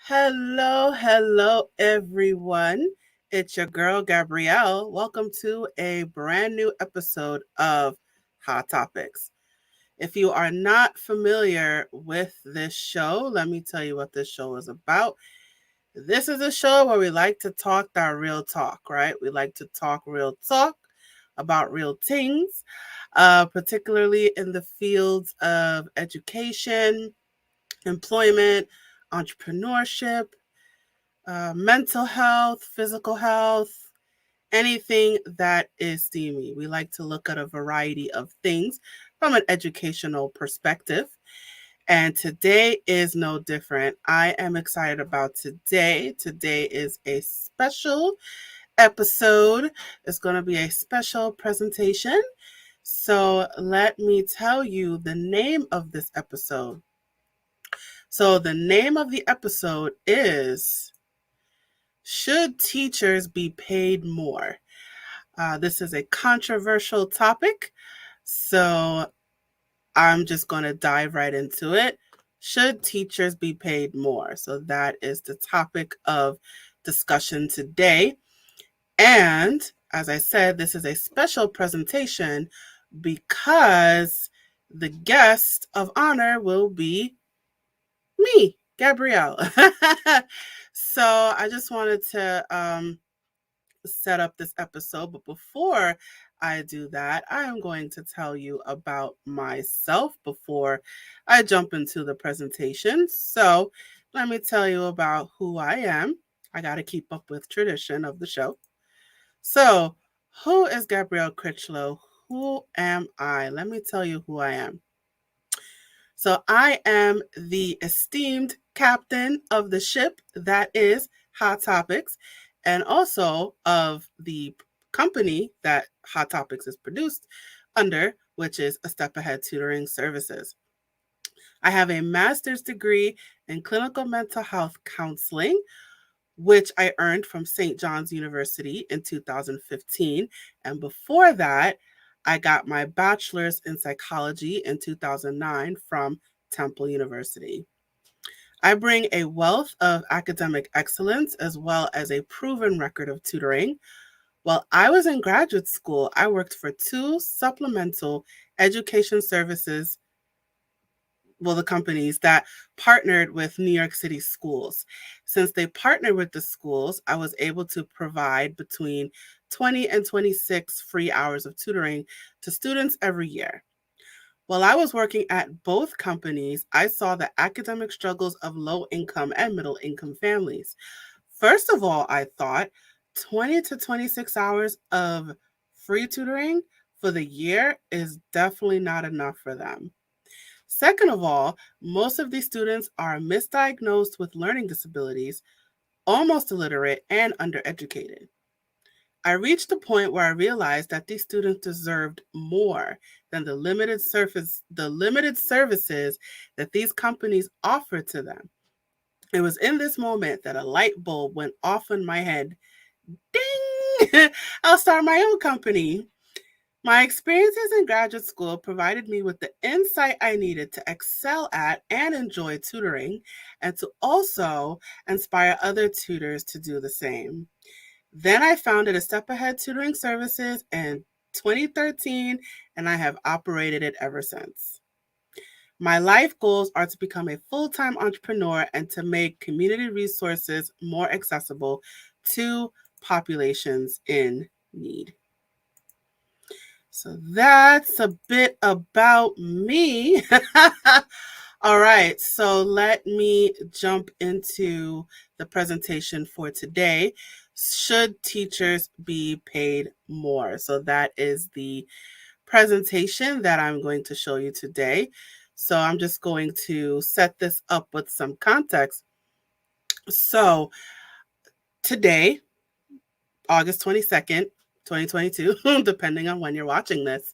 Hello, everyone. It's your girl, Gabrielle. Welcome to a brand new episode of Hot Topics. If you are not familiar with this show, let me tell you what this show is about. This is a show where we like to talk that real talk, right? We like to talk real talk about real things, particularly in the fields of education, employment, entrepreneurship, mental health, physical health, anything that is steamy. We like to look at a variety of things from an educational perspective. And today is no different. I am excited about today. Today is a special episode. It's going to be a special presentation. So let me tell you the name of this episode. So the name of the episode is Should Teachers Be Paid More? This is a controversial topic, so I'm just going to dive right into it. Should teachers be paid more? So that is the topic of discussion today. And as I said, this is a special presentation because the guest of honor will be me, Gabrielle. So I just wanted to set up this episode. But before I do that, I am going to tell you about myself before I jump into the presentation. So let me tell you about who I am. I got to keep up with tradition of the show. So, who is Gabrielle Crichlow? Who am I? Let me tell you who I am. So I am the esteemed captain of the ship that is Hot Topics, and also of the company that Hot Topics is produced under, which is A Step Ahead Tutoring Services. I have a master's degree in clinical mental health counseling, which I earned from St. John's University in 2015. And before that, I got my bachelor's in psychology in 2009 from Temple University. I bring a wealth of academic excellence as well as a proven record of tutoring. While I was in graduate school, I worked for two supplemental education services, the companies that partnered with New York City schools. Since they partnered with the schools, I was able to provide between 20 and 26 free hours of tutoring to students every year. While I was working at both companies, I saw the academic struggles of low income and middle income families. First of all, I thought 20 to 26 hours of free tutoring for the year is definitely not enough for them. Second of all, most of these students are misdiagnosed with learning disabilities, almost illiterate, and undereducated. I reached a point where I realized that these students deserved more than the limited services that these companies offered to them. It was in this moment that a light bulb went off in my head. Ding! I'll start my own company. My experiences in graduate school provided me with the insight I needed to excel at and enjoy tutoring, and to also inspire other tutors to do the same. Then I founded A Step Ahead Tutoring Services in 2013, and I have operated it ever since. My life goals are to become a full-time entrepreneur and to make community resources more accessible to populations in need. So that's a bit about me. All right, so let me jump into the presentation for today. Should teachers be paid more? So that is the presentation that I'm going to show you today. So I'm just going to set this up with some context. So today, August 22nd, 2022, depending on when you're watching this,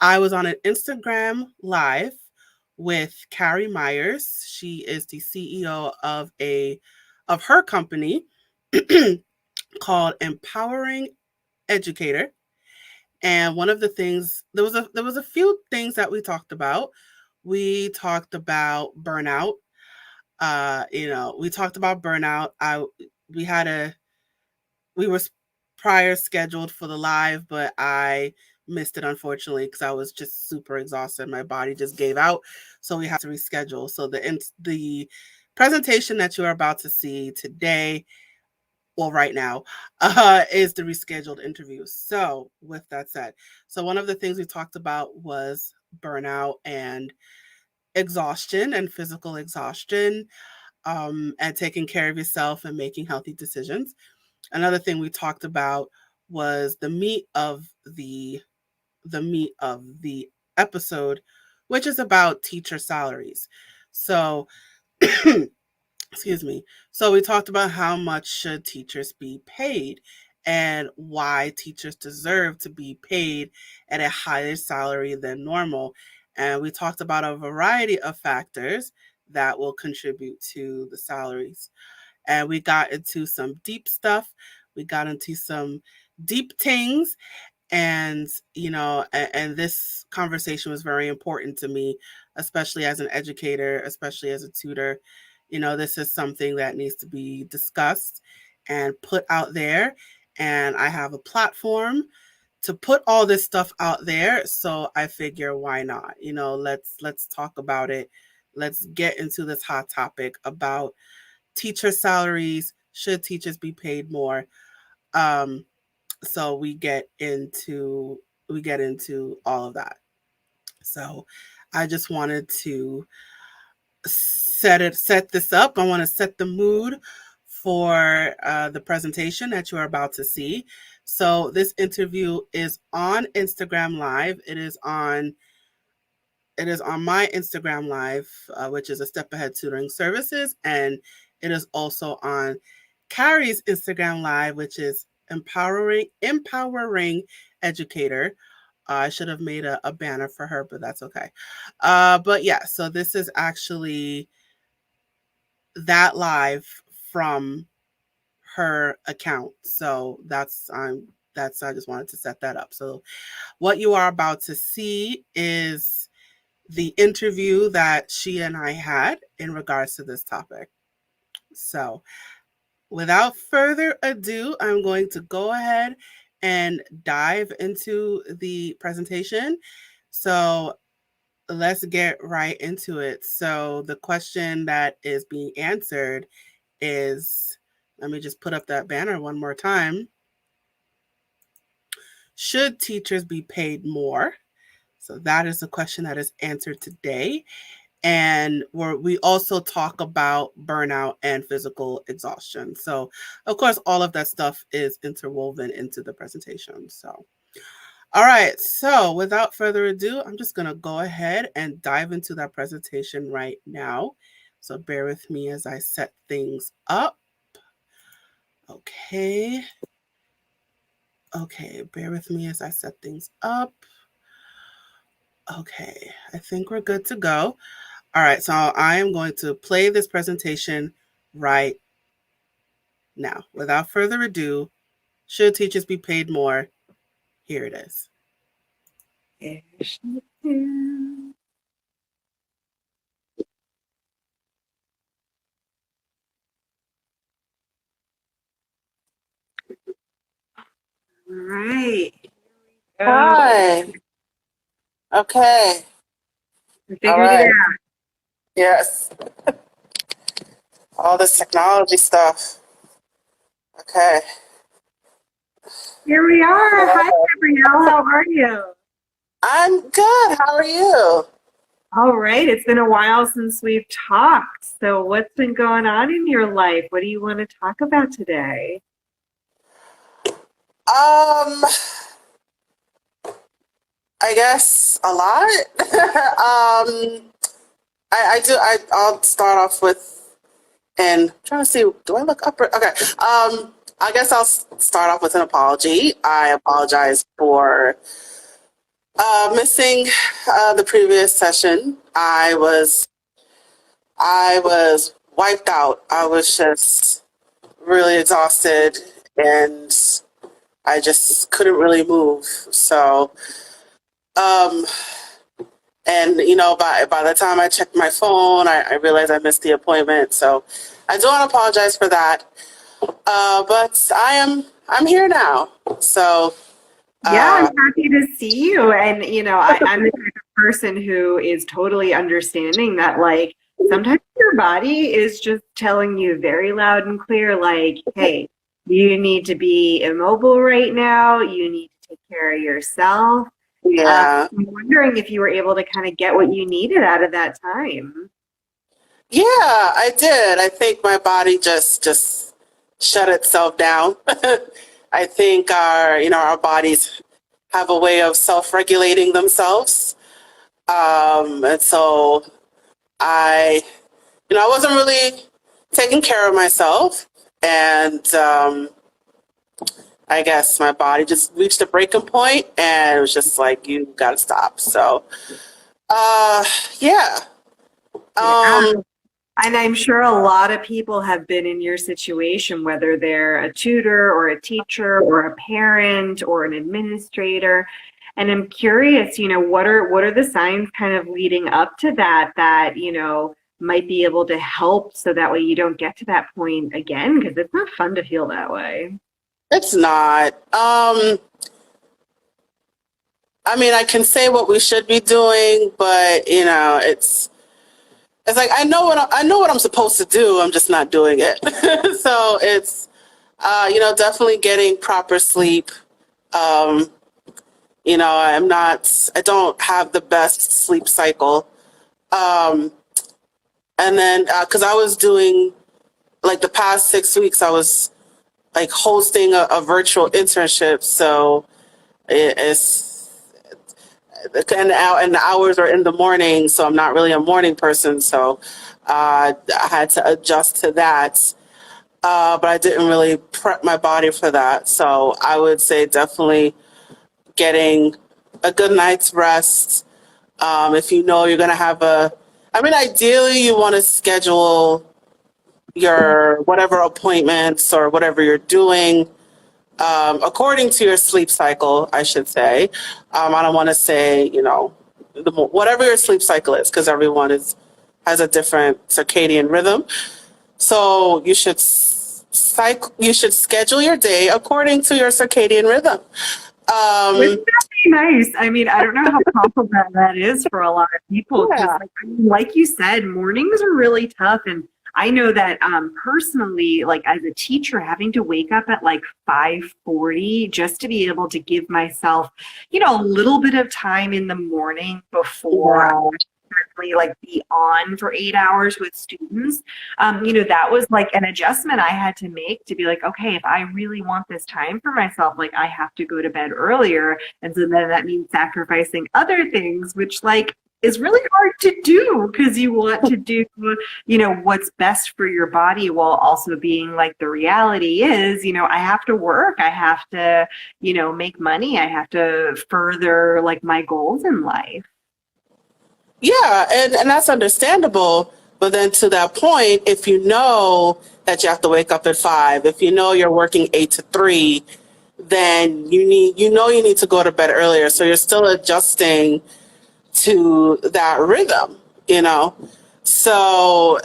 I was on an Instagram live with Carrie Meyers. She is the CEO of her company called Empowering Educator. And one of the things, there was a few things that we talked about. We talked about burnout. We talked about burnout. We had a we were prior scheduled for the live, but I missed it unfortunately because I was just super exhausted. My body just gave out, so we had to reschedule. So the presentation that you are about to see today, well, right now, is the rescheduled interview. So, with that said, so one of the things we talked about was burnout and exhaustion and physical exhaustion, and taking care of yourself and making healthy decisions. Another thing we talked about was the meat of the episode, which is about teacher salaries. So, excuse me. So we talked about how much should teachers be paid and why teachers deserve to be paid at a higher salary than normal. And we talked about a variety of factors that will contribute to the salaries. And we got into some deep stuff. We got into some deep things, and and this conversation was very important to me, especially as an educator, especially as a tutor. This is something that needs to be discussed and put out there, and I have a platform to put all this stuff out there, so I figure why not. Let's talk about it. Let's get into this hot topic about teacher salaries. Should teachers be paid more? So we get into all of that. So I just wanted to set this up. I want to set the mood for the presentation that you are about to see. So this interview is on Instagram Live. It is on my Instagram Live, which is a Step Ahead Tutoring Services, and it is also on Carrie's Instagram Live, which is empowering educator. I should have made a banner for her, but that's okay. But yeah, so this is actually that live from her account. So that's I just wanted to set that up. So what you are about to see is the interview that she and I had in regards to this topic. So, without further ado, I'm going to go ahead and dive into the presentation. So, let's get right into it. So, the question that is being answered is, let me just put up that banner one more time. Should teachers be paid more? So, that is the question that is answered today. And we also talk about burnout and physical exhaustion. So, of course, all of that stuff is interwoven into the presentation. So, all right. So, without further ado, I'm just going to go ahead and dive into that presentation right now. So, bear with me as I set things up. Okay. Okay. Bear with me as I set things up. Okay. I think we're good to go. All right, so I am going to play this presentation right now. Without further ado, should teachers be paid more? Here it is. All right. Hi. Okay. We figured it out. Yes. All this technology stuff. Okay. Here we are. Hi, Gabrielle. How are you? I'm good. How are you? All right. It's been a while since we've talked. So, what's been going on in your life? What do you want to talk about today? I guess a lot. I'll start off with, and I'm trying to see, do I look up? Okay. I guess I'll start off with an apology. I apologize for missing the previous session. I was wiped out. I was just really exhausted, and I just couldn't really move. So, And, by the time I checked my phone, I realized I missed the appointment. So I do want to apologize for that. But I'm here now. So, Yeah, I'm uh, happy to see you. And, I'm the type of person who is totally understanding that, like, sometimes your body is just telling you very loud and clear, like, hey, you need to be immobile right now. You need to take care of yourself. yeah. I'm wondering if you were able to kind of get what you needed out of that time. Yeah, I did. I think my body just shut itself down. I think our bodies have a way of self-regulating themselves. And so I, I wasn't really taking care of myself, and I guess my body just reached a breaking point, and it was just like, you got to stop. So, uh, yeah. Yeah. Um, And I'm sure a lot of people have been in your situation, whether they're a tutor or a teacher or a parent or an administrator. And I'm curious, what are the signs kind of leading up to that, might be able to help so that way you don't get to that point again, because it's not fun to feel that way. it's not. I mean, I can say what we should be doing, but it's like I know what I'm supposed to do. I'm just not doing it. So it's definitely getting proper sleep. Um, I don't have the best sleep cycle. Um, and then because I was doing like the past 6 weeks, I was like hosting a virtual internship, so it's and the hours are in the morning, so I'm not really a morning person. So I had to adjust to that. But I didn't really prep my body for that. So I would say definitely getting a good night's rest. If you know you're going to have I mean, ideally, you want to schedule your whatever appointments or whatever you're doing according to your sleep cycle, I should say. I don't want to say, whatever your sleep cycle is, because everyone has a different circadian rhythm. So you should schedule your day according to your circadian rhythm. Wouldn't Um, that be nice? I mean, I don't know how possible that is for a lot of people because, yeah, like you said, mornings are really tough. And I know that personally, like as a teacher, having to wake up at like 5:40 just to be able to give myself, a little bit of time in the morning before yeah, really like be on for 8 hours with students. That was like an adjustment I had to make to be like, okay, if I really want this time for myself, like I have to go to bed earlier. And so then that means sacrificing other things, which like is really hard to do because you want to do, what's best for your body while also being like the reality is, I have to work, I have to, make money, I have to further like my goals in life. yeah, and that's understandable. But then to that point, if you know that you have to wake up at 5, if you know you're working 8 to 3, then you need to go to bed earlier. So you're still adjusting to that rhythm, you know? So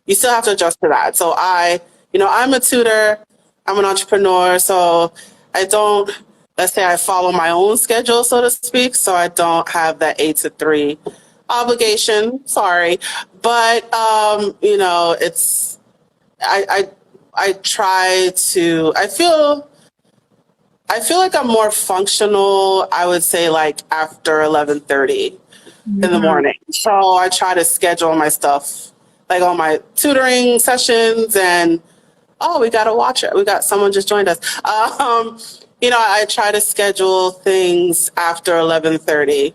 you still have to adjust to that. So I'm a tutor, I'm an entrepreneur, so I don't, let's say I follow my own schedule, so to speak. So I don't have that 8 to 3 obligation. Sorry. But, I try to, I feel like I'm more functional, I would say like after 11:30 in the Mhm. morning. So I try to schedule my stuff like on my tutoring sessions and we got to watch it. We got someone just joined us. I try to schedule things after 11:30.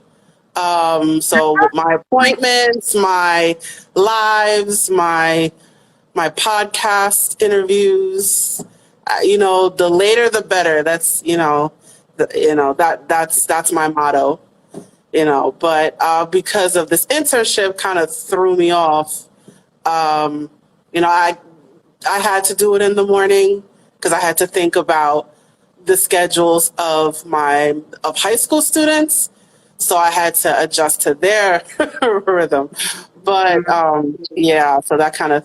So my appointments, my lives, my podcast interviews, the later the better. That's that's my motto. But because of this internship, kind of threw me off. Um, I had to do it in the morning because I had to think about the schedules of high school students. So I had to adjust to their rhythm. But yeah, so that kind of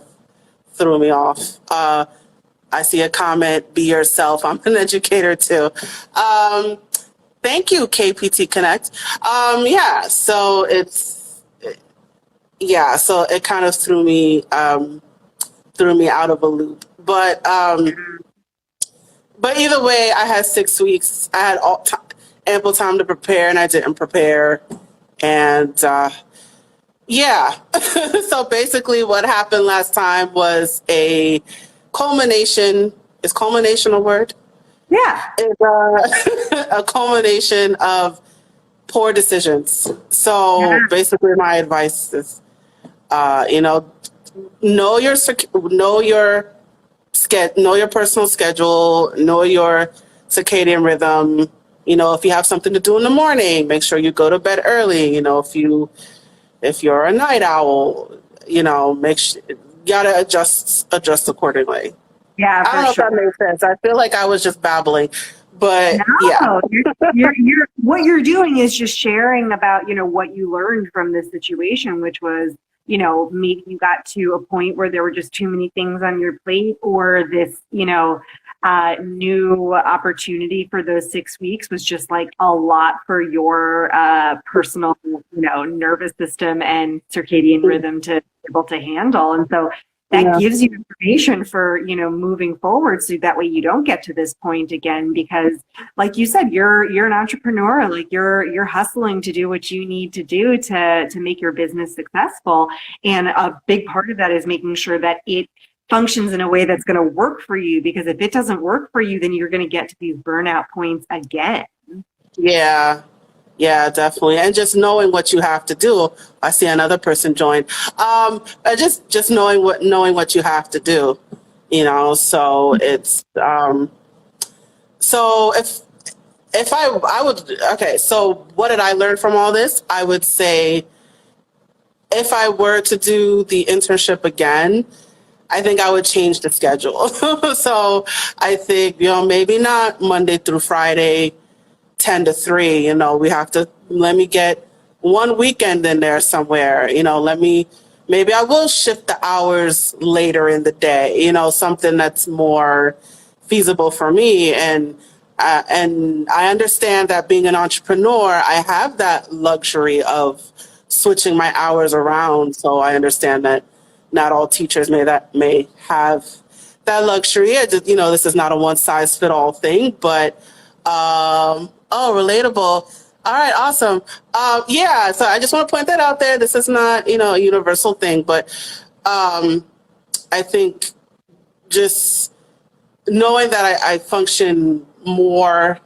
threw me off. I see a comment, be yourself. I'm an educator too. Thank you, KPT Connect. Yeah, so so it kind of threw me out of a loop. But either way, I had 6 weeks. I had ample time to prepare, and I didn't prepare. And yeah, so basically, what happened last time was a culmination. Is culmination a word? Yeah. It's a culmination of poor decisions. So basically, my advice is, you know your know your know your personal schedule, know your circadian rhythm. You know, if you have something to do in the morning, make sure you go to bed early. You know, if you're a night owl, you know, make sure you gotta adjust accordingly. Yeah, I don't for know if that sure. makes sense. I feel like I was just babbling, but yeah. No, what you're doing is just sharing about, what you learned from this situation, which was, maybe you got to a point where there were just too many things on your plate, or this, new opportunity for those 6 weeks was just like a lot for your personal, nervous system and circadian rhythm to be able to handle. And so that Yeah. gives you information for, moving forward, so that way you don't get to this point again, because like you said, you're an entrepreneur, like you're hustling to do what you need to do to make your business successful. And a big part of that is making sure that it functions in a way that's going to work for you, because if it doesn't work for you, then you're going to get to these burnout points again. Yeah. Yeah, definitely. And just knowing what you have to do. I see another person join. Just knowing what you have to do, you know, so it's so if I would okay, so what did I learn from all this? I would say if I were to do the internship again, I think I would change the schedule. So I think, maybe not Monday through Friday, 10 to 3, we have to, let me get one weekend in there somewhere, maybe I will shift the hours later in the day, something that's more feasible for me. And I understand that being an entrepreneur, I have that luxury of switching my hours around. So I understand that not all teachers may have that luxury. This is not a one size fit all thing, but relatable. All right, awesome. Yeah, so I just want to point that out there. This is not, a universal thing, but I think just knowing that I function more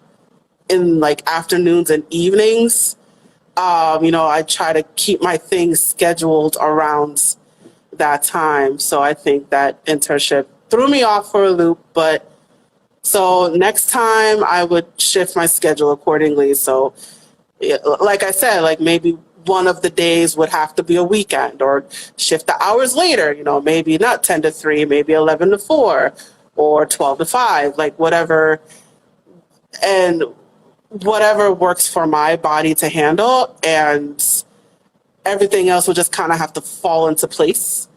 in like afternoons and evenings, I try to keep my things scheduled around that time. So I think that internship threw me off for a loop, but so next time I would shift my schedule accordingly. So like I said, like maybe one of the days would have to be a weekend, or shift the hours later, maybe not 10 to 3, maybe 11 to 4 or 12 to 5, like whatever. And whatever works for my body to handle, and everything else will just kind of have to fall into place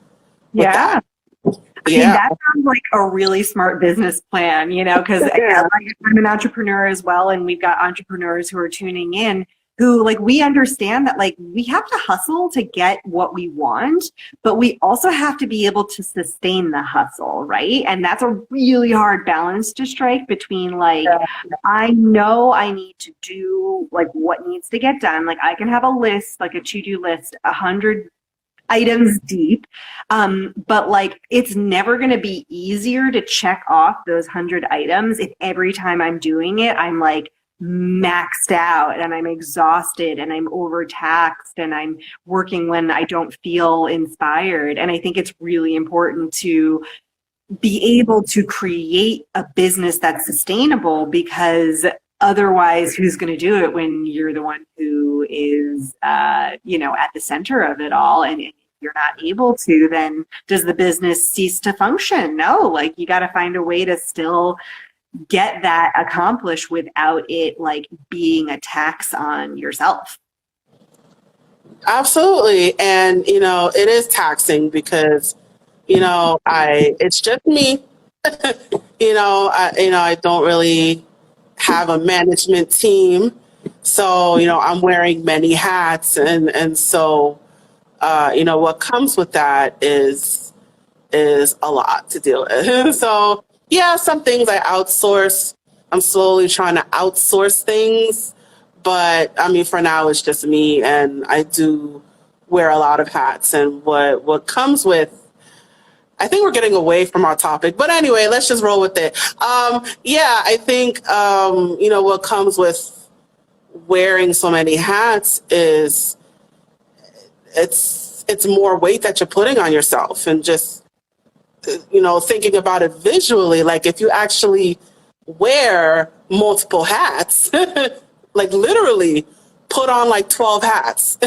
with Yeah. that. I mean, that sounds like a really smart business plan, because I'm an entrepreneur as well. And we've got entrepreneurs who are tuning in who, like, we understand that, like, we have to hustle to get what we want, but we also have to be able to sustain the hustle, right? And that's a really hard balance to strike between, like, I know I need to do, like, what needs to get done. Like, I can have a list, like a to-do list, 100 items deep, but like, it's never going to be easier to check off those 100 items if every time I'm doing it, I'm like maxed out and I'm exhausted and I'm overtaxed and I'm working when I don't feel inspired. And I think it's really important to be able to create a business that's sustainable, because otherwise, who's going to do it when you're the one who is, at the center of it all? And if you're not able to, then does the business cease to function? No, like, you got to find a way to still get that accomplished without it like being a tax on yourself. Absolutely. And, it is taxing because, it's just me. I don't really have a management team. So, I'm wearing many hats, and so, what comes with that is a lot to deal with. So, yeah, some things I outsource. I'm slowly trying to outsource things, but I mean, for now, it's just me, and I do wear a lot of hats. And what comes with, I think we're getting away from our topic, but anyway, let's just roll with it. Yeah, I think what comes with wearing so many hats is it's more weight that you're putting on yourself, and just thinking about it visually, like if you actually wear multiple hats, like literally put on like 12 hats,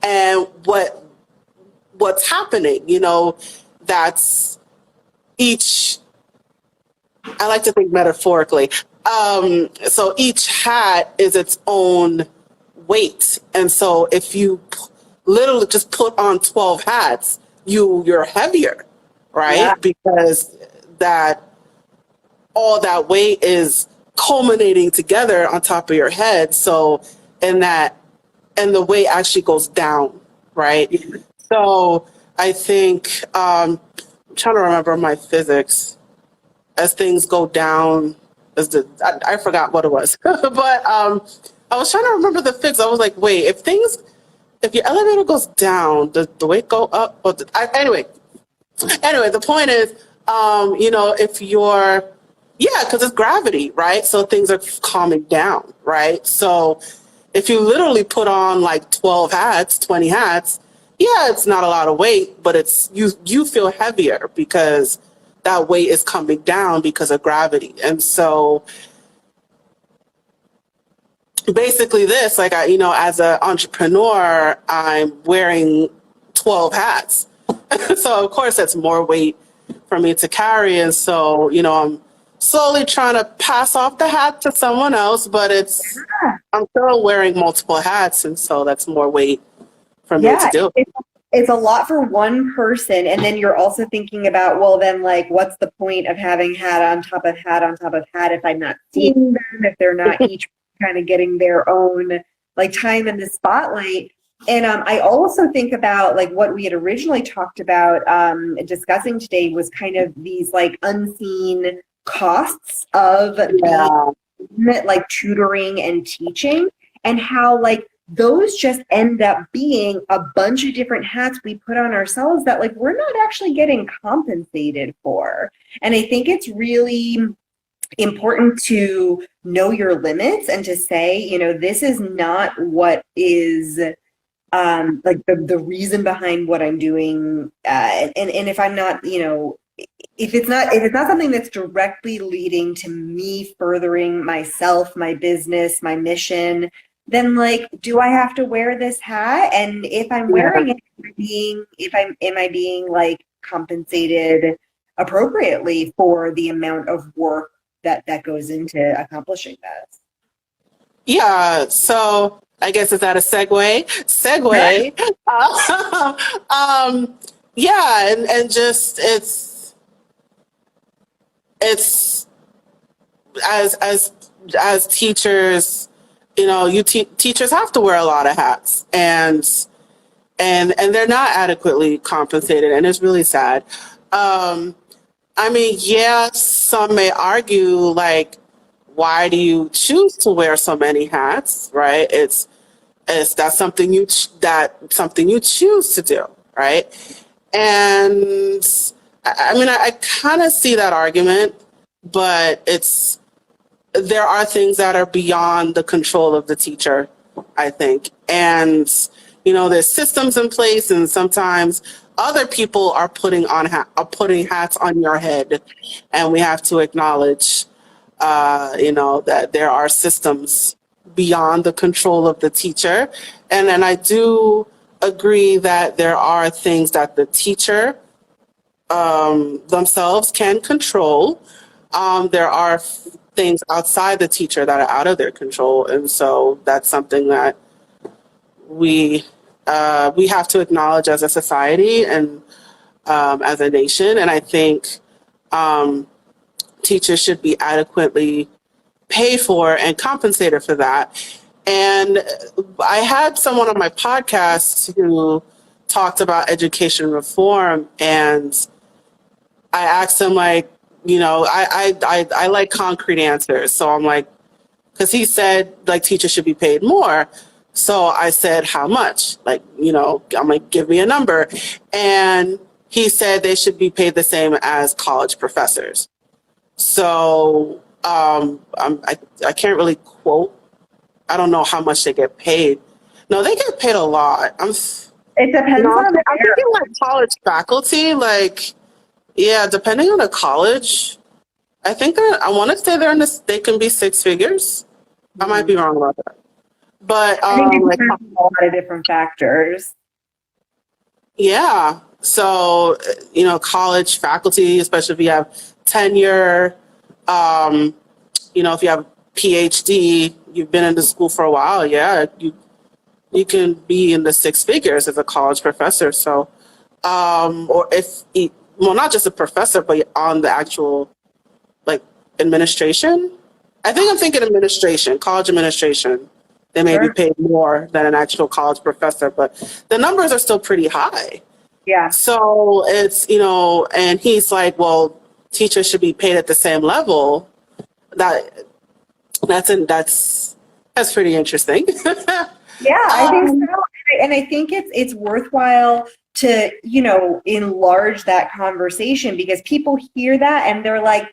and what's happening, that's each, I like to think metaphorically. So each hat is its own weight. And so if you literally just put on 12 hats, you're heavier, Yeah. right? Because that all that weight is culminating together on top of your head. So and the weight actually goes down, right? So I think I'm trying to remember my physics. As things go down, I forgot what it was, but I was trying to remember the fix. I was like, wait, if your elevator goes down, does the weight go up? Anyway, the point is, if you're, yeah, because it's gravity, right? So things are calming down, right? So if you literally put on like 12 hats, 20 hats, yeah, it's not a lot of weight, but it's you feel heavier because that weight is coming down because of gravity. And so basically this, like as an entrepreneur, I'm wearing 12 hats. So of course that's more weight for me to carry. And so, I'm slowly trying to pass off the hat to someone else, but I'm still wearing multiple hats. And so that's more weight for me to Yeah, do. it's a lot for one person. And then you're also thinking about, well, then like, what's the point of having hat on top of hat on top of hat if I'm not seeing them, if they're not each kind of getting their own like time in the spotlight. And I also think about like what we had originally talked about discussing today was kind of these like unseen costs of Yeah. being like tutoring and teaching, and how like those just end up being a bunch of different hats we put on ourselves that like we're not actually getting compensated for. And I think it's really important to know your limits and to say, this is not what is like the reason behind what I'm doing. And if I'm not, if it's not something that's directly leading to me furthering myself, my business, my mission, then like, do I have to wear this hat? And if I'm wearing it, am I being like compensated appropriately for the amount of work that goes into accomplishing this? Yeah. So I guess, is that a segue? Segue. Yeah, and just it's as teachers, teachers have to wear a lot of hats, and they're not adequately compensated, and it's really sad. I mean, yeah, some may argue like, why do you choose to wear so many hats, right? It's that's something something you choose to do, right? And I mean, I kind of see that argument, but there are things that are beyond the control of the teacher, I think. And, there's systems in place, and sometimes other people are putting hats on your head, and we have to acknowledge, that there are systems beyond the control of the teacher. And then I do agree that there are things that the teacher themselves can control. There are things outside the teacher that are out of their control. And so that's something that we have to acknowledge as a society and as a nation. And I think teachers should be adequately paid for and compensated for that. And I had someone on my podcast who talked about education reform, and I asked him, like, I like concrete answers. So I'm like, because he said like teachers should be paid more. So I said, how much? Like, I'm like, give me a number. And he said they should be paid the same as college professors. So I can't really quote. I don't know how much they get paid. No, they get paid a lot. It depends on the I'm thinking like college faculty, like, yeah, depending on the college. I think I want to say they can be six figures. I might be wrong about that. But I think it depends on a lot of different factors. yeah. So, college faculty, especially if you have tenure, if you have a PhD, you've been in the school for a while, yeah, you can be in the six figures as a college professor. So, or not just a professor, but on the actual, like, administration. I think I'm thinking administration, college administration. They may be paid more than an actual college professor, but the numbers are still pretty high. Yeah. So it's, and he's like, well, teachers should be paid at the same level. That's pretty interesting. Yeah, I think so. And I think it's worthwhile to, enlarge that conversation, because people hear that and they're like,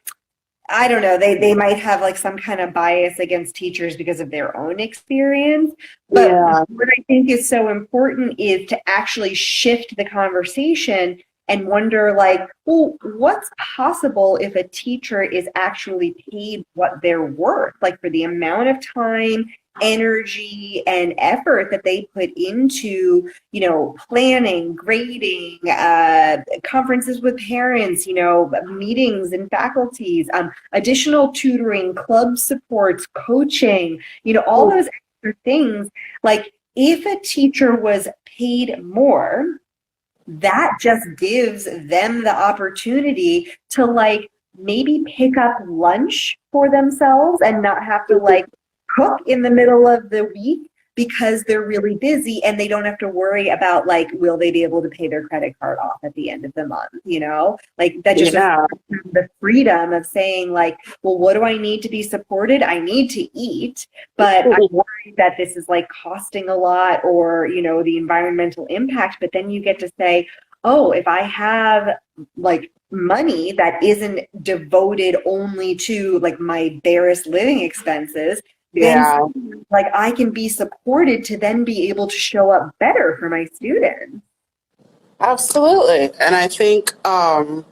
I don't know, they might have like some kind of bias against teachers because of their own experience. But what I think is so important is to actually shift the conversation and wonder, like, well, what's possible if a teacher is actually paid what they're worth, like for the amount of time, energy, and effort that they put into, planning, grading, conferences with parents, meetings and faculties, additional tutoring, club supports, coaching, all those extra things. Like, if a teacher was paid more, that just gives them the opportunity to, like, maybe pick up lunch for themselves and not have to, like, cook in the middle of the week because they're really busy, and they don't have to worry about, like, will they be able to pay their credit card off at the end of the month, like that just the freedom of saying, like, well, what do I need to be supported? I need to eat, but I'm worried that this is, like, costing a lot, or, the environmental impact. But then you get to say, oh, if I have, like, money that isn't devoted only to, like, my barest living expenses, then, like, I can be supported to then be able to show up better for my students. Absolutely. And I think, I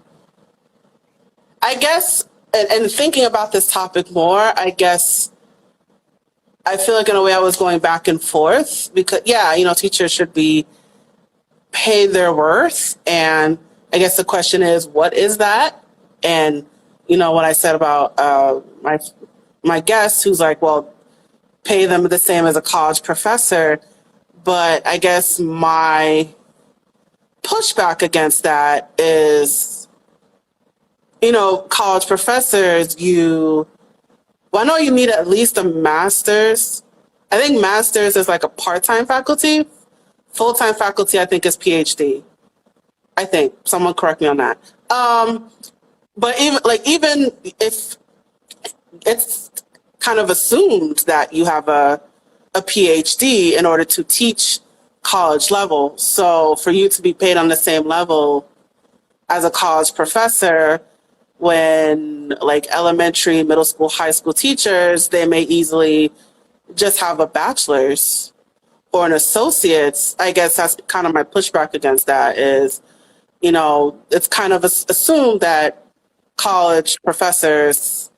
guess, and thinking about this topic more, I guess, I feel like in a way I was going back and forth because, teachers should be paid their worth. And I guess the question is, what is that? And, what I said about my guest, who's like, well, pay them the same as a college professor. But I guess my pushback against that is, college professors, I know you need at least a master's. I think master's is like a part-time faculty. Full-time faculty, I think, is PhD. I think. Someone correct me on that. But even if it's kind of assumed that you have a PhD in order to teach college level. So for you to be paid on the same level as a college professor, when, like, elementary, middle school, high school teachers, they may easily just have a bachelor's or an associate's. I guess that's kind of my pushback against that is, it's kind of assumed that college professors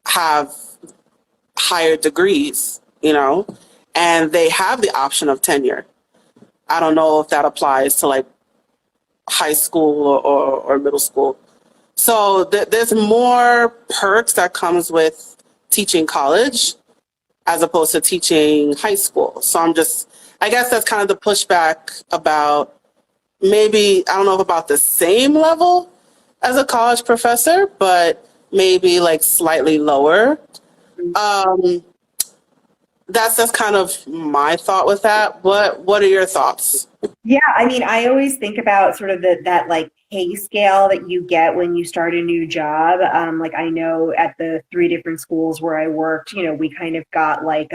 have higher degrees, and they have the option of tenure. I don't know if that applies to, like, high school or middle school. So there's more perks that comes with teaching college as opposed to teaching high school. So I guess that's kind of the pushback about maybe, I don't know if about the same level as a college professor, but maybe like slightly lower. Um, that's kind of my thought with that. What are your thoughts? Yeah, I mean, I always think about sort of that like pay scale that you get when you start a new job. Like I know at the three different schools where I worked, we kind of got like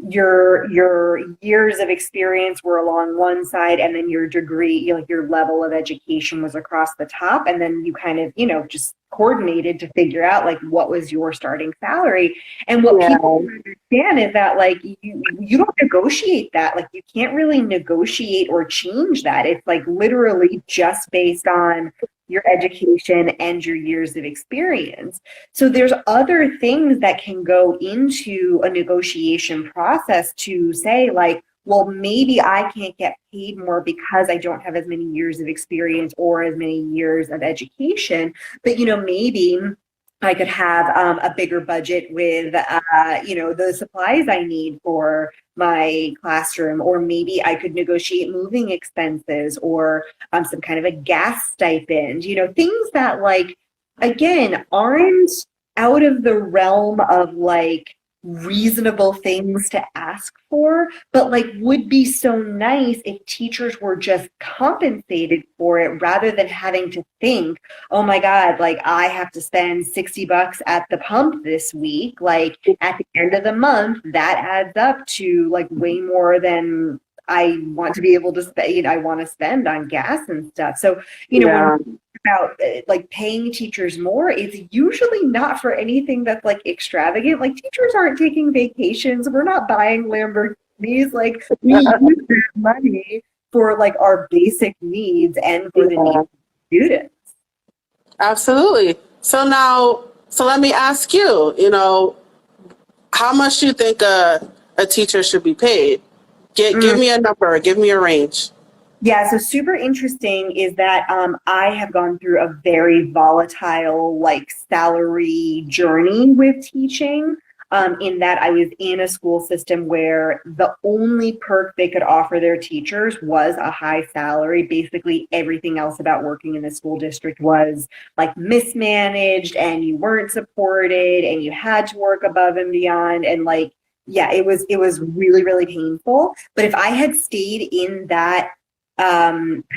your years of experience were along one side, and then your degree, like your level of education was across the top, and then you kind of just coordinated to figure out like what was your starting salary. And what people don't understand is that like you don't negotiate that. Like you can't really negotiate or change that. It's like literally just based on your education and your years of experience. So there's other things that can go into a negotiation process to say like, well, maybe I can't get paid more because I don't have as many years of experience or as many years of education, but maybe I could have a bigger budget with, the supplies I need for my classroom, or maybe I could negotiate moving expenses or some kind of a gas stipend, things that like, again, aren't out of the realm of like reasonable things to ask for, but like would be so nice if teachers were just compensated for it rather than having to think, oh my God, like I have to spend $60 at the pump this week. Like at the end of the month, that adds up to like way more than I want to be able to spend, I want to spend on gas and stuff. So, when we think about like paying teachers more, it's usually not for anything that's like extravagant. Like teachers aren't taking vacations. We're not buying Lamborghinis. Like we use that money for like our basic needs and for the needs of students. Absolutely. So let me ask you, how much do you think a teacher should be paid? Give me a number, give me a range. Yeah, so super interesting is that I have gone through a very volatile like salary journey with teaching, in that I was in a school system where the only perk they could offer their teachers was a high salary. Basically, everything else about working in the school district was like mismanaged, and you weren't supported, and you had to work above and beyond, and like, yeah, it was really, really painful. But if I had stayed in that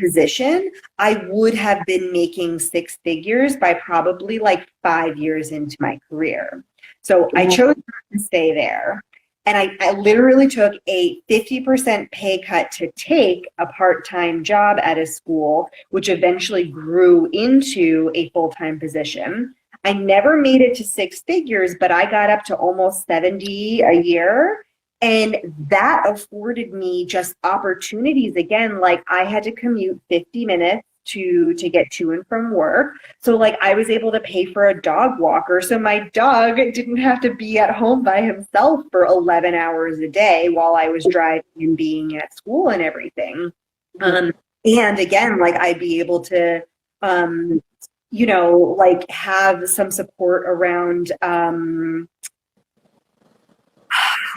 position, I would have been making six figures by probably like 5 years into my career. So I chose not to stay there. And I literally took a 50% pay cut to take a part-time job at a school, which eventually grew into a full-time position. I never made it to six figures, but I got up to almost 70 a year. And that afforded me just opportunities. Again, like I had to commute 50 minutes to get to and from work. So like I was able to pay for a dog walker. So my dog didn't have to be at home by himself for 11 hours a day while I was driving and being at school and everything. And again, like I'd be able to, like have some support around,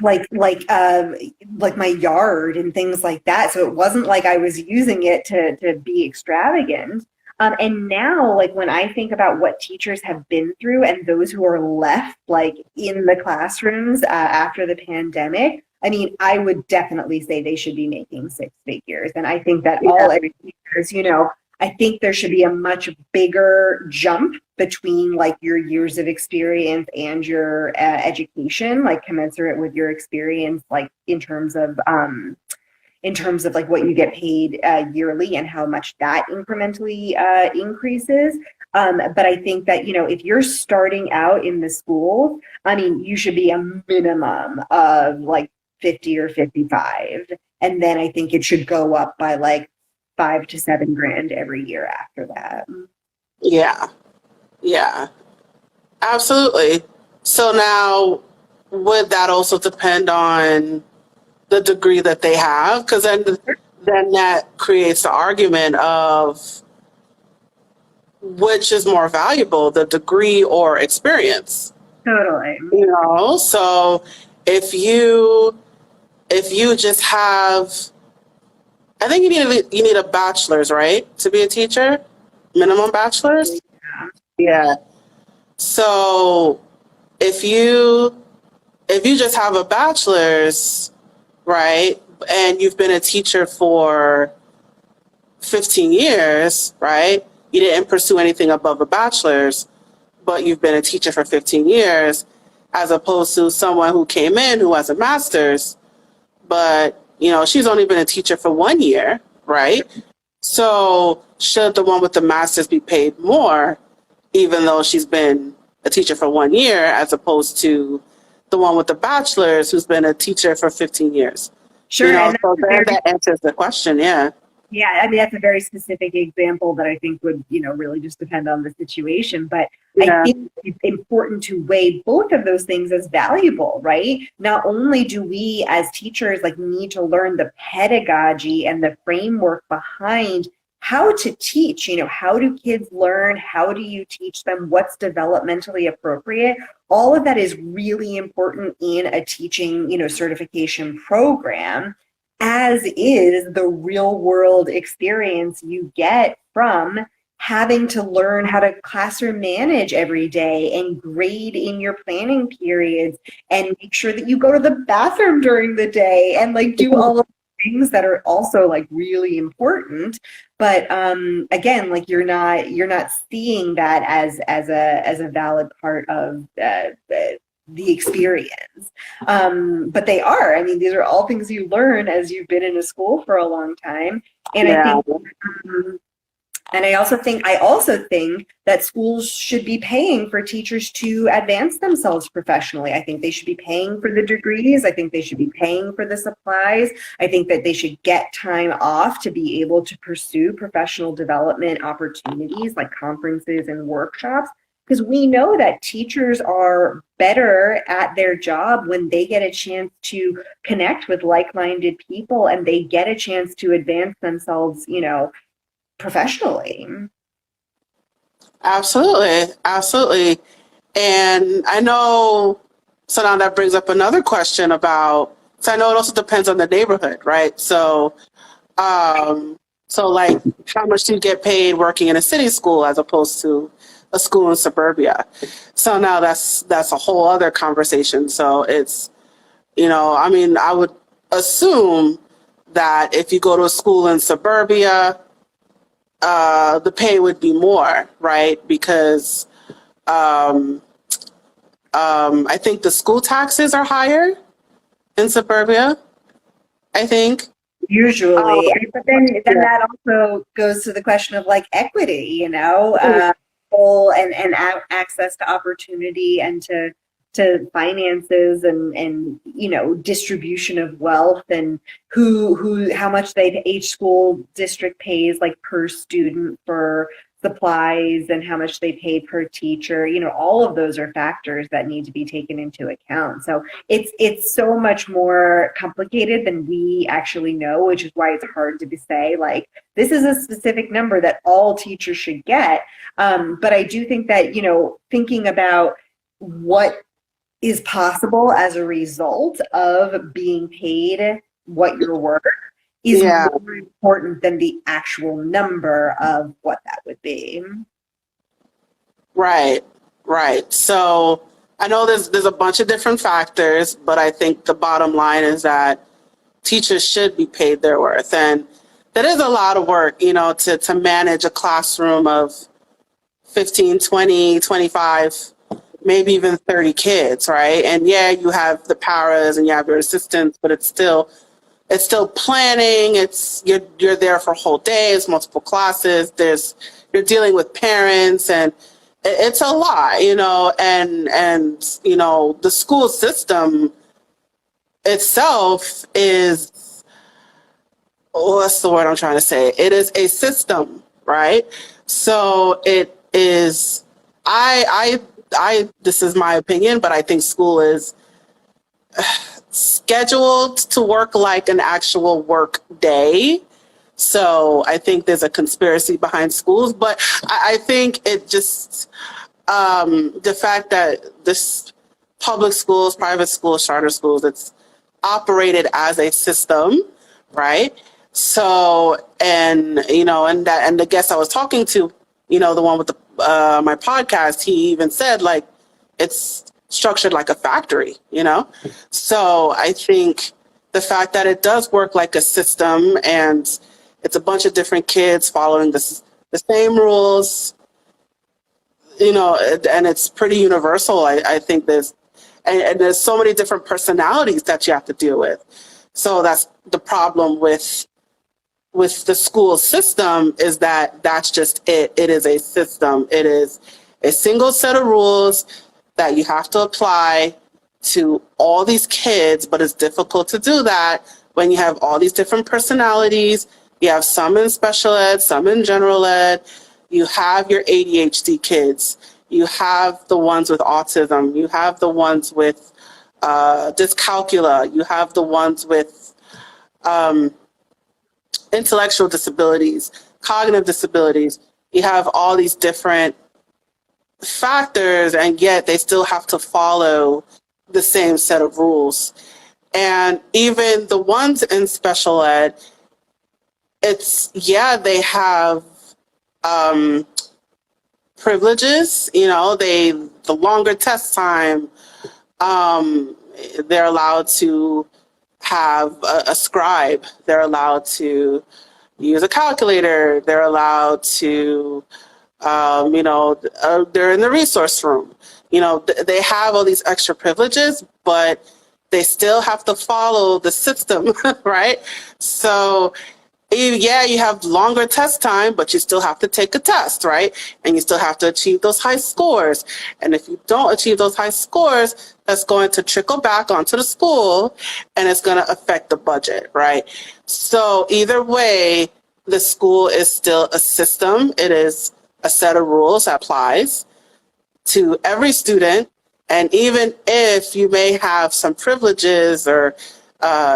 like my yard and things like that. So it wasn't like I was using it to be extravagant. And now, like when I think about what teachers have been through and those who are left like in the classrooms after the pandemic, I mean, I would definitely say they should be making six figures. And I think that all educators, I think there should be a much bigger jump between like your years of experience and your education, like commensurate with your experience, like in terms of like what you get paid yearly and how much that incrementally increases. But I think that, if you're starting out in the school, I mean, you should be a minimum of like 50 or 55. And then I think it should go up by like 5 to 7 grand every year after that. Yeah, absolutely. So now, would that also depend on the degree that they have? Because then that creates the argument of which is more valuable, the degree or experience. Totally. So if you if you just have, I think you need a bachelor's, right, to be a teacher, minimum bachelor's. Yeah. So if you just have a bachelor's, right, and you've been a teacher for 15 years, right? You didn't pursue anything above a bachelor's, but you've been a teacher for 15 years, as opposed to someone who came in who has a master's, but she's only been a teacher for 1 year, right? So should the one with the master's be paid more, even though she's been a teacher for 1 year, as opposed to the one with the bachelor's who's been a teacher for 15 years? Sure. And so that answers the question. Yeah. Yeah, I mean, that's a very specific example that I think would, really just depend on the situation. But Yeah. I think it's important to weigh both of those things as valuable, right? Not only do we as teachers need to learn the pedagogy and the framework behind how to teach, how do kids learn? How do you teach them? What's developmentally appropriate? All of that is really important in a teaching, certification program, as is the real world experience you get from having to learn how to classroom manage every day and grade in your planning periods and make sure that you go to the bathroom during the day and do all of the things that are also really important. But again, you're not seeing that as a valid part of the experience. But they are. I mean, these are all things you learn as you've been in a school for a long time. And Yeah. I think, and I also think that schools should be paying for teachers to advance themselves professionally. I think they should be paying for the degrees. I think they should be paying for the supplies. I think that they should get time off to be able to pursue professional development opportunities like conferences and workshops. Because we know that teachers are better at their job when they get a chance to connect with like-minded people and they get a chance to advance themselves, professionally. Absolutely. Absolutely. And I know, so now that brings up another question about, so I know it also depends on the neighborhood, right? So, how much do you get paid working in a city school as opposed to a school in suburbia? So now that's a whole other conversation. So it's, I would assume that if you go to a school in suburbia, the pay would be more, right? Because I think the school taxes are higher in suburbia, I think. Usually. But then that also goes to the question of equity, and access to opportunity and to finances and distribution of wealth and how much each school district pays per student for supplies and how much they pay per teacher. All of those are factors that need to be taken into account. So it's so much more complicated than we actually know, which is why it's hard to say this is a specific number that all teachers should get. But I do think that thinking about what is possible as a result of being paid what you're worth is more important than the actual number of what that would be. Right. So I know there's a bunch of different factors, but I think the bottom line is that teachers should be paid their worth. And that is a lot of work, to manage a classroom of 15, 20, 25, maybe even 30 kids, right? And you have the paras and you have your assistants, but it's still planning. It's you're there for whole days, multiple classes. You're dealing with parents, and it's a lot, and the school system itself is, what's the word I'm trying to say? It is a system, right? So it is, I this is my opinion, but I think school is scheduled to work like an actual work day. So I think there's a conspiracy behind schools, but I think it just, the fact that this public schools, private schools, charter schools, it's operated as a system, right? So, and and the guest I was talking to, the one with the my podcast, he even said like it's structured like a factory. So I think the fact that it does work like a system and it's a bunch of different kids following the same rules, and it's pretty universal. I think and there's so many different personalities that you have to deal with. So that's the problem with the school system, is that that's just it. It is a system. It is a single set of rules that you have to apply to all these kids, but it's difficult to do that when you have all these different personalities. You have some in special ed, some in general ed. You have your ADHD kids. You have the ones with autism. You have the ones with dyscalculia. You have the ones with intellectual disabilities, cognitive disabilities. You have all these different factors, and yet they still have to follow the same set of rules. And even the ones in special ed, they have privileges, the longer test time, they're allowed to have a scribe, they're allowed to use a calculator, they're allowed to, they're in the resource room. They have all these extra privileges, but they still have to follow the system, right? So you have longer test time, but you still have to take a test, right? And you still have to achieve those high scores. And if you don't achieve those high scores, that's going to trickle back onto the school, and it's going to affect the budget, right? So either way, the school is still a system. It is a set of rules that applies to every student. And even if you may have some privileges, or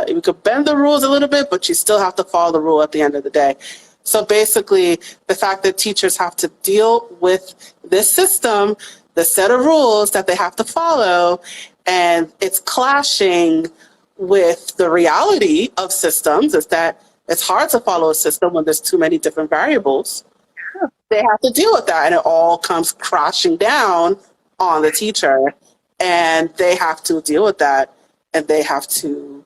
you could bend the rules a little bit, but you still have to follow the rule at the end of the day. So basically, the fact that teachers have to deal with this system, the set of rules that they have to follow, and it's clashing with the reality of systems, is that it's hard to follow a system when there's too many different variables. They have to deal with that, and it all comes crashing down on the teacher, and they have to deal with that, and they have to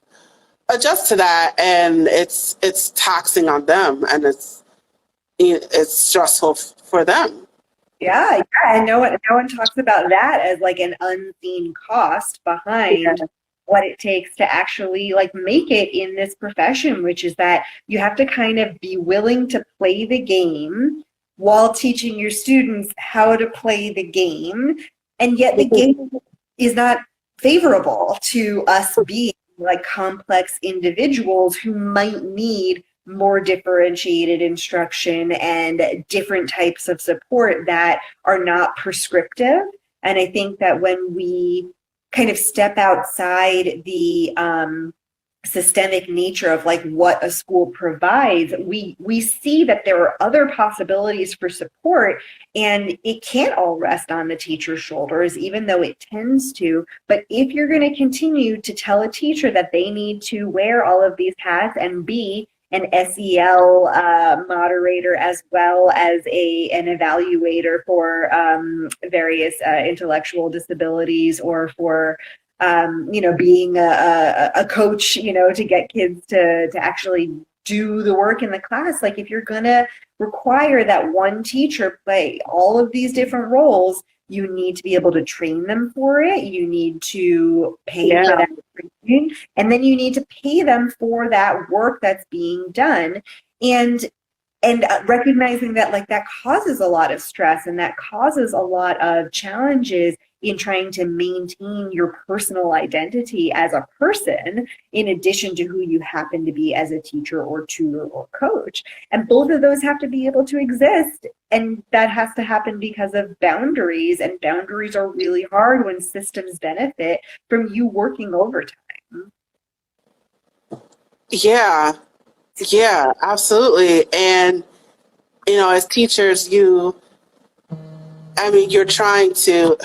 adjust to that, and it's taxing on them, and it's stressful for them. Yeah, and no one talks about that as like an unseen cost behind what it takes to actually like make it in this profession, which is that you have to kind of be willing to play the game while teaching your students how to play the game, and yet the game is not favorable to us being like complex individuals who might need more differentiated instruction and different types of support that are not prescriptive. And I think that when we kind of step outside the systemic nature of like what a school provides, we see that there are other possibilities for support, and it can't all rest on the teacher's shoulders, even though it tends to. But if you're going to continue to tell a teacher that they need to wear all of these hats and be an SEL moderator as well as an evaluator for various intellectual disabilities, or for being a coach, to get kids to actually do the work in the class. Like, if you're going to require that one teacher play all of these different roles, you need to be able to train them for it. You need to pay for that training, and then you need to pay them for that work that's being done. And recognizing that like that causes a lot of stress, and that causes a lot of challenges in trying to maintain your personal identity as a person, in addition to who you happen to be as a teacher or tutor or coach. And both of those have to be able to exist. And that has to happen because of boundaries. And boundaries are really hard when systems benefit from you working overtime. Yeah, absolutely. And, as teachers, you're trying to,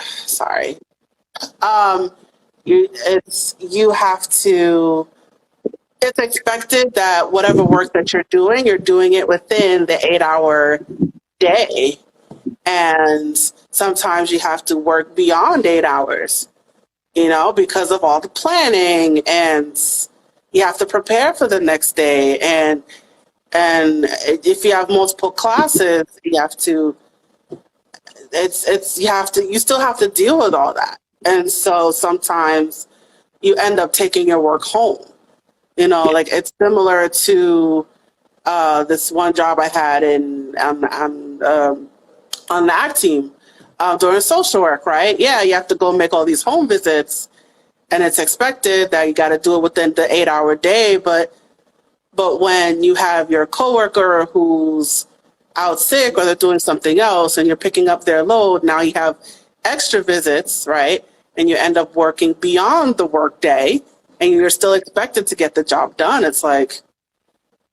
you have to, it's expected that whatever work that you're doing it within the 8 hour day. And sometimes you have to work beyond 8 hours, because of all the planning, and you have to prepare for the next day. And if you have multiple classes, you still have to deal with all that. And so sometimes you end up taking your work home. Like it's similar to this one job I had on the ACT team during social work, right? Yeah, you have to go make all these home visits, and it's expected that you got to do it within the 8 hour day. But when you have your coworker who's out sick or they're doing something else and you're picking up their load, now you have extra visits, right? And you end up working beyond the work day, and you're still expected to get the job done. It's like,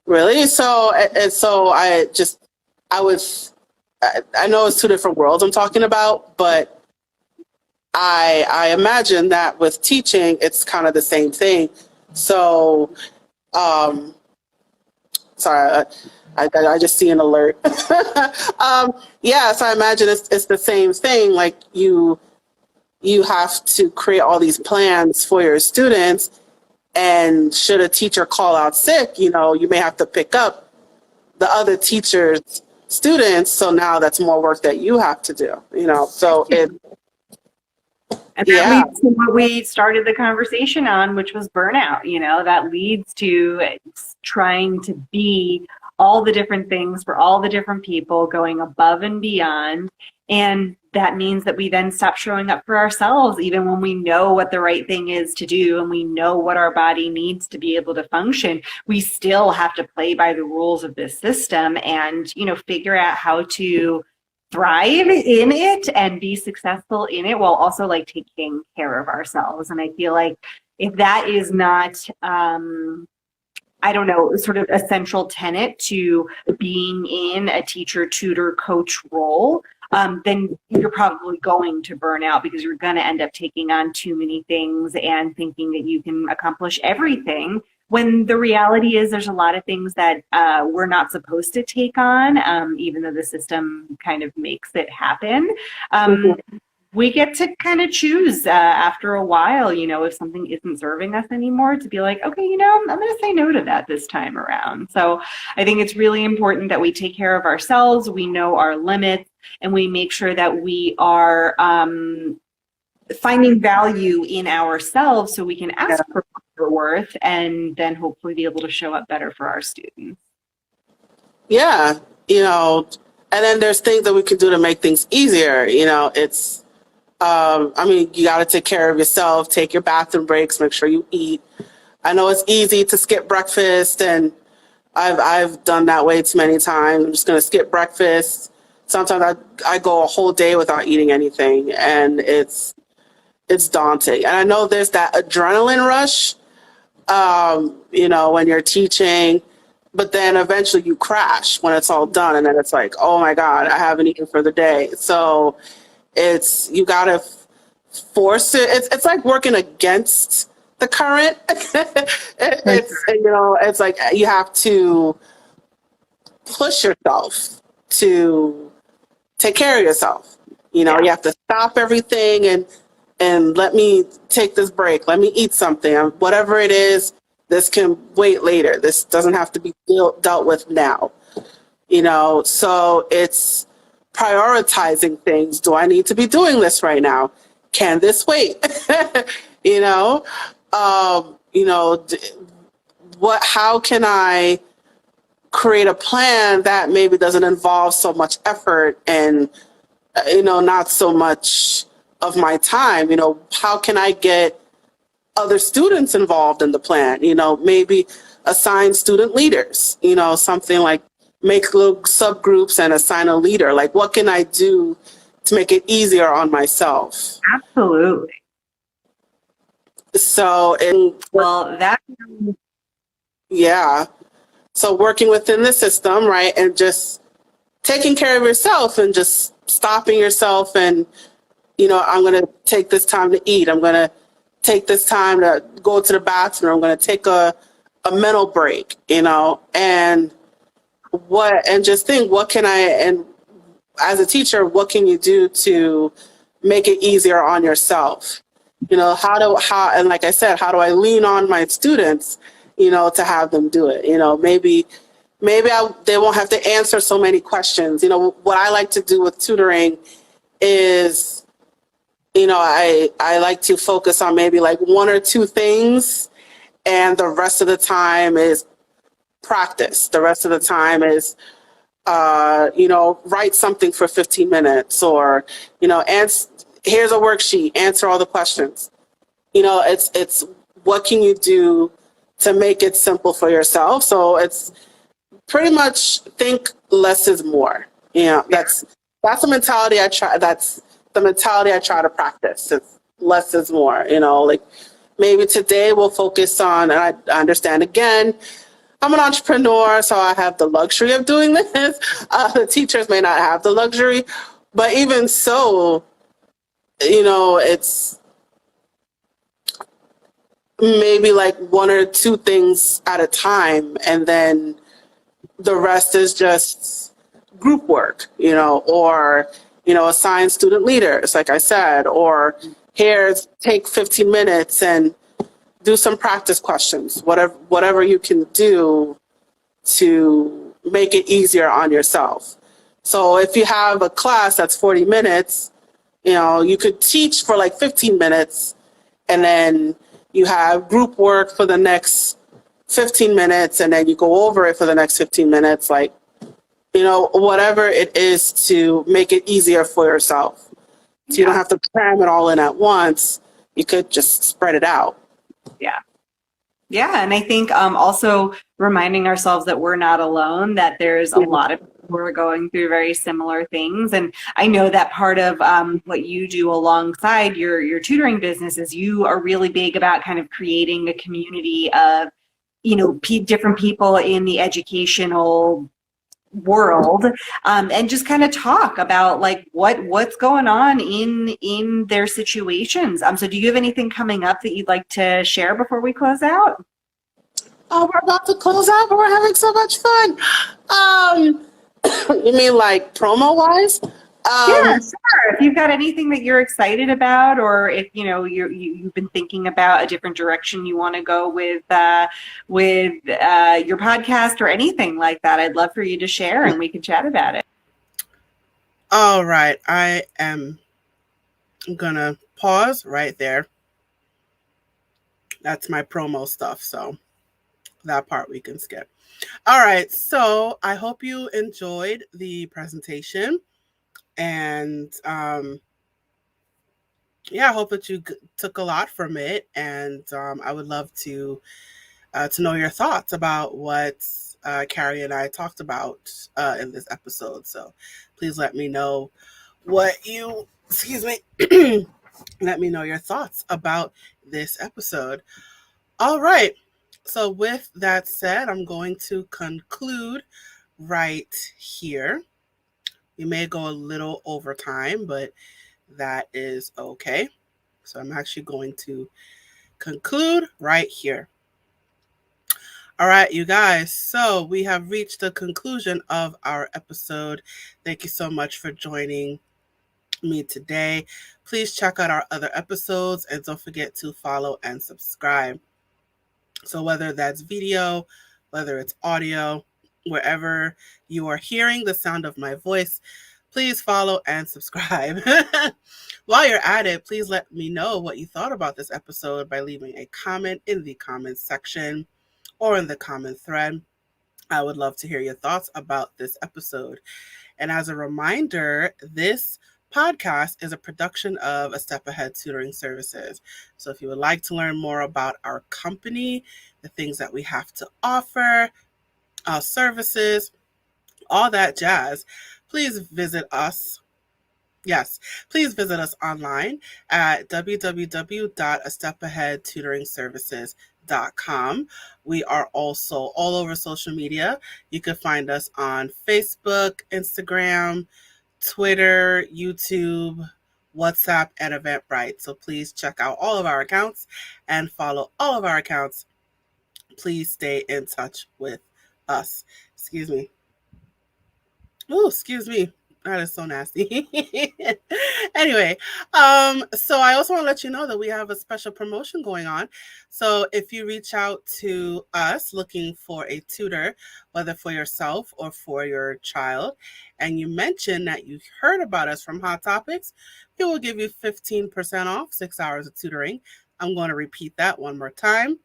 really? So I know it's two different worlds I'm talking about, but I imagine that with teaching, it's kind of the same thing. So, sorry, I just see an alert. Yeah, so I imagine it's the same thing. Like you have to create all these plans for your students, and should a teacher call out sick, you may have to pick up the other teacher's students. So now that's more work that you have to do, so and that leads to what we started the conversation on, which was burnout. That leads to trying to be all the different things for all the different people, going above and beyond. And that means that we then stop showing up for ourselves, even when we know what the right thing is to do and we know what our body needs to be able to function. We still have to play by the rules of this system and, figure out how to thrive in it and be successful in it while also like taking care of ourselves. And I feel like if that is not, sort of a central tenet to being in a teacher, tutor, coach role, then you're probably going to burn out because you're going to end up taking on too many things and thinking that you can accomplish everything, when the reality is there's a lot of things that we're not supposed to take on, even though the system kind of makes it happen. We get to kind of choose after a while, if something isn't serving us anymore, to be like, okay, I'm going to say no to that this time around. So I think it's really important that we take care of ourselves, we know our limits, and we make sure that we are finding value in ourselves so we can ask for worth and then hopefully be able to show up better for our students. Yeah, and then there's things that we can do to make things easier. It's you got to take care of yourself, take your bathroom breaks, make sure you eat. I know it's easy to skip breakfast, and I've done that way too many times. I'm just going to skip breakfast. Sometimes I go a whole day without eating anything, and it's daunting. And I know there's that adrenaline rush, when you're teaching, but then eventually you crash when it's all done, and then it's like, oh my God, I haven't eaten for the day. So you gotta force it. It's like working against the current. It's like you have to push yourself to take care of yourself. You have to stop everything and let me take this break. Let me eat something. Whatever it is, this can wait later. This doesn't have to be dealt with now. So it's prioritizing things. Do I need to be doing this right now? Can this wait? How can I create a plan that maybe doesn't involve so much effort and, not so much of my time? How can I get other students involved in the plan? Maybe assign student leaders, something like make little subgroups and assign a leader. Like, what can I do to make it easier on myself? Absolutely. So, so working within the system, right, and just taking care of yourself and just stopping yourself and, I'm going to take this time to eat. I'm going to take this time to go to the bathroom. I'm going to take a mental break, and just think, what can I, and as a teacher, what can you do to make it easier on yourself? And like I said, how do I lean on my students, to have them do it? Maybe they won't have to answer so many questions. What I like to do with tutoring is, I like to focus on maybe like one or two things, and the rest of the time is practice. The rest of the time is, write something for 15 minutes, or, here's a worksheet, answer all the questions. It's what can you do to make it simple for yourself? So it's pretty much think less is more. That's the mentality I try. That's the mentality I try to practice. It's less is more. Like maybe today we'll focus on, and I understand again, I'm an entrepreneur, so I have the luxury of doing this. The teachers may not have the luxury, but even so, it's maybe like one or two things at a time, and then the rest is just group work, or, assign student leaders, like I said, or here's take 15 minutes and do some practice questions, whatever you can do to make it easier on yourself. So if you have a class that's 40 minutes, you could teach for like 15 minutes, and then you have group work for the next 15 minutes, and then you go over it for the next 15 minutes, like, whatever it is to make it easier for yourself. So you don't have to cram it all in at once. You could just spread it out. Yeah. Yeah. And I think also reminding ourselves that we're not alone, that there's a lot of people who are going through very similar things. And I know that part of what you do alongside your tutoring business is you are really big about kind of creating a community of, different people in the educational world, and just kind of talk about like what's going on in their situations. So do you have anything coming up that you'd like to share before we close out? Oh, we're about to close out, but we're having so much fun. You mean like promo wise? Yeah, sure. If you've got anything that you're excited about, or if you've been thinking about a different direction you want to go with your podcast or anything like that, I'd love for you to share and we can chat about it. All right, I am gonna pause right there. That's my promo stuff, so that part we can skip. All right, so I hope you enjoyed the presentation. And I hope that you took a lot from it. And I would love to know your thoughts about what Carrie and I talked about in this episode. So please let me know let me know your thoughts about this episode. All right. So with that said, I'm going to conclude right here. We may go a little over time, but that is okay. So I'm actually going to conclude right here. All right, you guys. So we have reached the conclusion of our episode. Thank you so much for joining me today. Please check out our other episodes, and don't forget to follow and subscribe. So whether that's video, whether it's audio, wherever you are hearing the sound of my voice, please follow and subscribe. While you're at it, please let me know what you thought about this episode by leaving a comment in the comments section or in the comment thread. I would love to hear your thoughts about this episode. And as a reminder, this podcast is a production of A Step Ahead Tutoring Services. So if you would like to learn more about our company, the things that we have to offer, our services, all that jazz, please visit us. Yes, please visit us online at www.astepaheadtutoringservices.com. We are also all over social media. You can find us on Facebook, Instagram, Twitter, YouTube, WhatsApp, and Eventbrite. So please check out all of our accounts and follow all of our accounts. Please stay in touch with us. Excuse me. Oh, excuse me. That is so nasty. Anyway, so I also want to let you know that we have a special promotion going on. So if you reach out to us looking for a tutor, whether for yourself or for your child, and you mention that you heard about us from Hot Topics, we will give you 15% off 6 hours of tutoring. I'm going to repeat that one more time.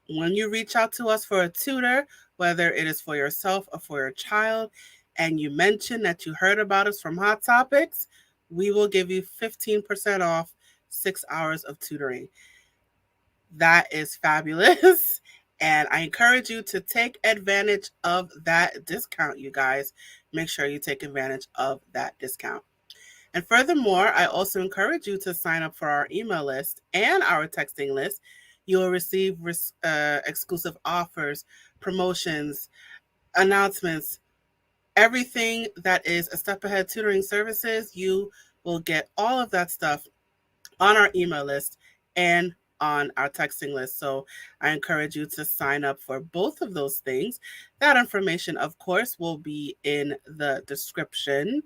When you reach out to us for a tutor, whether it is for yourself or for your child, and you mention that you heard about us from Hot Topics, we will give you 15% off 6 hours of tutoring. That is fabulous. And I encourage you to take advantage of that discount, you guys. Make sure you take advantage of that discount. And furthermore, I also encourage you to sign up for our email list and our texting list. You will receive exclusive offers, promotions, announcements, everything that is a Step Ahead Tutoring Services. You will get all of that stuff on our email list and on our texting list. So I encourage you to sign up for both of those things. That information, of course, will be in the description.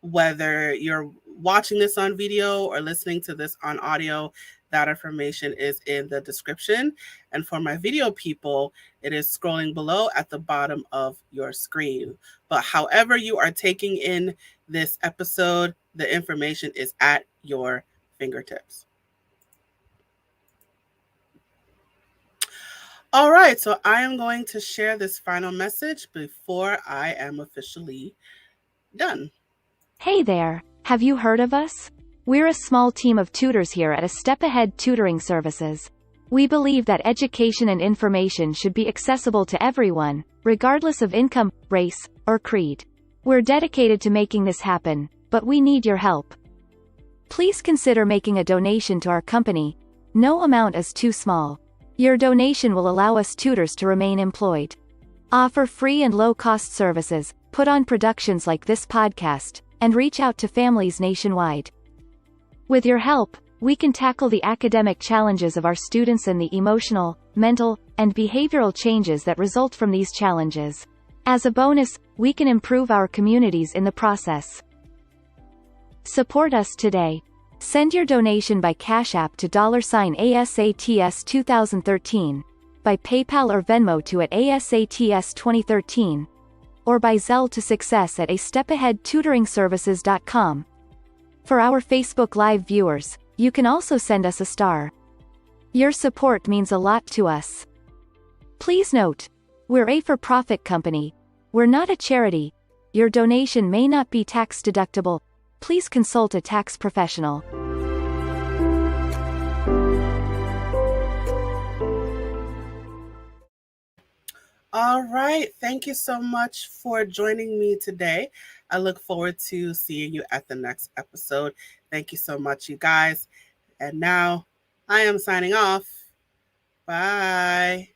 Whether you're watching this on video or listening to this on audio, that information is in the description. And for my video people, it is scrolling below at the bottom of your screen. But however you are taking in this episode, the information is at your fingertips. All right, so I am going to share this final message before I am officially done. Hey there, have you heard of us? We're a small team of tutors here at a Step Ahead Tutoring Services. We believe that education and information should be accessible to everyone, regardless of income, race, or creed. We're dedicated to making this happen, but we need your help. Please consider making a donation to our company. No amount is too small. Your donation will allow us tutors to remain employed. Offer free and low-cost services, put on productions like this podcast, and reach out to families nationwide. With your help, we can tackle the academic challenges of our students and the emotional, mental, and behavioral changes that result from these challenges. As a bonus, we can improve our communities in the process. Support us today. Send your donation by Cash App to $ASATS2013, by PayPal or Venmo to @ASATS2013, or by Zelle to success@astepAheadTutoringServices.com. For our Facebook Live viewers, you can also send us a star. Your support means a lot to us. Please note, we're a for-profit company. We're not a charity. Your donation may not be tax deductible. Please consult a tax professional. All right. Thank you so much for joining me today. I look forward to seeing you at the next episode. Thank you so much, you guys. And now I am signing off. Bye.